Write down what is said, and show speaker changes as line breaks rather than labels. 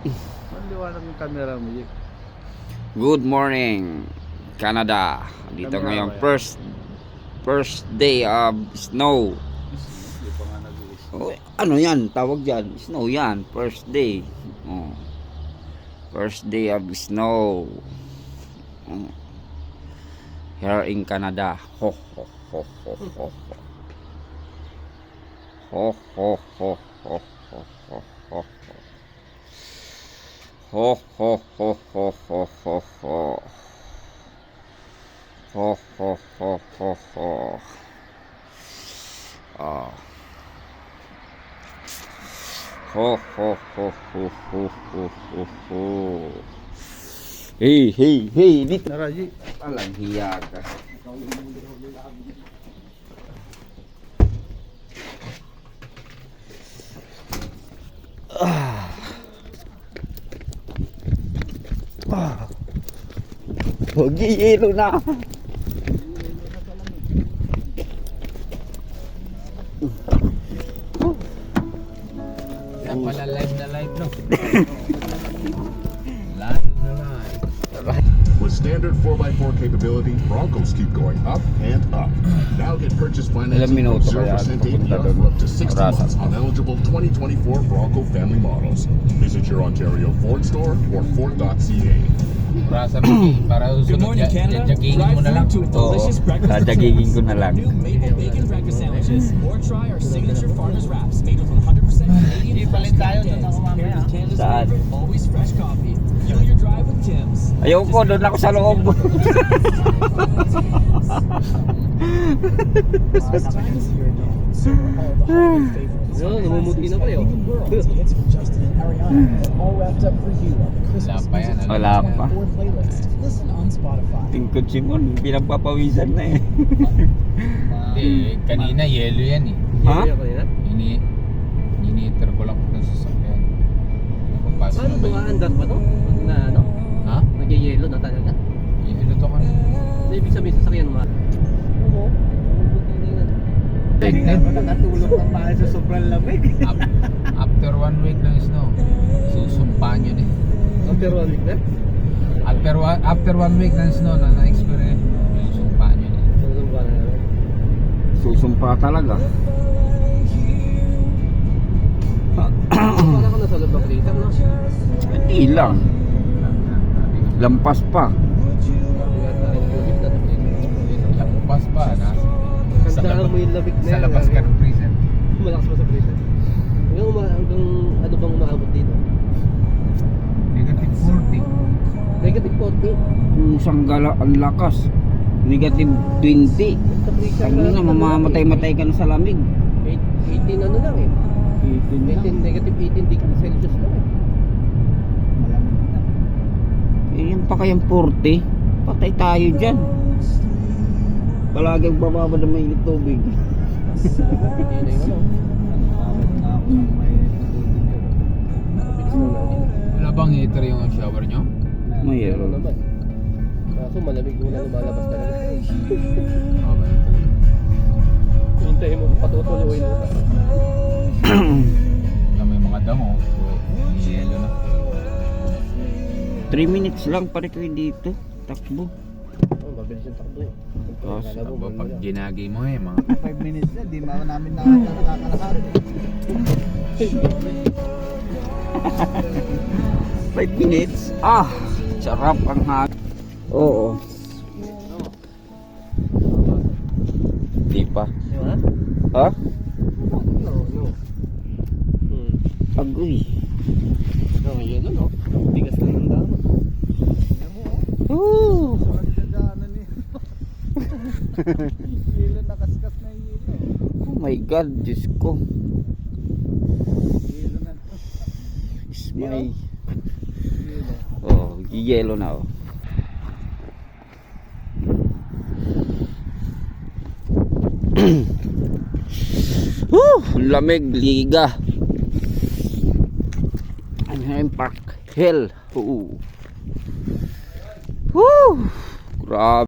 Ang liwanag ng camera mo, Jake.
Good morning, Canada. Dito
Camera
ngayon
ba yan?
first day of snow.
Hindi pa nga nag-iis.
Oh, ano yan? Tawag dyan. Snow yan. First day. Oh. First day of snow. Oh. Here in Canada. Ho ho ho ho ho ho. Ho ho ho ho ho ho ho. Ho ho ho ho ho ho ho. Ho ho ho ho ho. Ah. Ho ho ho ho ho ho ho ho. Hey hey hey, dito.
Tara, Jake.
Alang hiya ka. Magiyelo na.
Yan pala live na live, no? Live na live.
With standard 4x4 capability, Broncos keep going up and up. Now get purchase
Ilang
financing from
minuto kaya
0%
papunta
APR
doon?
for up to 60
Orasan.
months on eligible 2024 Bronco family models. Visit your Ontario Ford store or Ford.ca.
Rasa para
Good
susunod
morning, Canada.
jagingin
Drive
mo na lang.
through to
Oo,
delicious breakfast
dadagigin ko na lang.
New maple bacon breakfast sandwiches. Or try our signature farmers wraps made with 100% Canadian fresh cracked eggs. Paired with Canada's
Saan?
favorite always fresh coffee. Fuel your drive with Tim's.
Ayoko, doon ako sa loob.
This time is year again. So are all the holiday favorites.
namumuti na kayo.
Hits from Justin and Ariana are all wrapped up for you on the Christmas
Wala pa yan,
Music
ano?
Wala pa.
2024 playlist. Listen on Spotify.
Tingkod Simon, pinagpapawisan na eh.
Eh, kanina yelo yan eh.
Ha?
Initer ko lang kung sasakyan. Papasok
Paano
na ba yun?
tumaandar pa to? Pag na ano?
Ha?
Nagyayelo na talaga.
Yelo to ka na.
Hindi ibig sabihin sasakyan mo. Oo.
Nakatulog ng mahal sa sobrang lamig.
After 1 week ng snow, susumpa nyo eh.
After 1 week na?
After 1 week ng snow na na-experience, susumpa nyo eh.
Tulong ba na naman?
Susumpa talaga.
Wala ka na sa loob ng crater, no?
Hindi lang. Lampas pa.
Lampas pa,
Kandaan mo yung labig na
sa labas ka ng prison.
Malakas pa sa crater. Hanggang ano bang umaabot dito?
Negative 40.
Negative 40.
Pusang gala, ang lakas. Negative 20.
Sa crater
Ano na, mamamatay-matay ka na sa lamig.
18 ano lang eh. 18, negative 18 degrees Celsius lang eh.
Eh, yan pa kayang 40. Patay tayo dyan. Palagi bababa na may tubig.
Hindi na yung ano. Mabilis lang natin.
Wala bang heater yung shower nyo?
Meron
Mayroon.
naman. Kaso malamig mo na lumalabas talaga.
Okay.
Hintayin mo, patutuloy mo pa.
Na may mga damo, so yelo na.
3 minutes lang pare kayo dito. Takbo.
Oh, mabilis yung takbo eh.
Tapos,
Kala mo,
Aba, pag
wala.
ginagi mo eh, mga
5 minutes na, di ba namin nakakalakad.
5 minutes. Ah, sarap ang hangin. Oo. Di pa.
Di ba?
Ha?
No, no.
Agoy.
No, yun no. Bigas lang ng damo.
Woo!
Gagana niya. Yelo, nakaskas na yung yelo.
Oh my God, Diyos ko.
Yelo na.
Is my...
Yelo.
Oh, yellow na oh. Lamig, liga. Anaheim Park Hill. Woo! Grabe.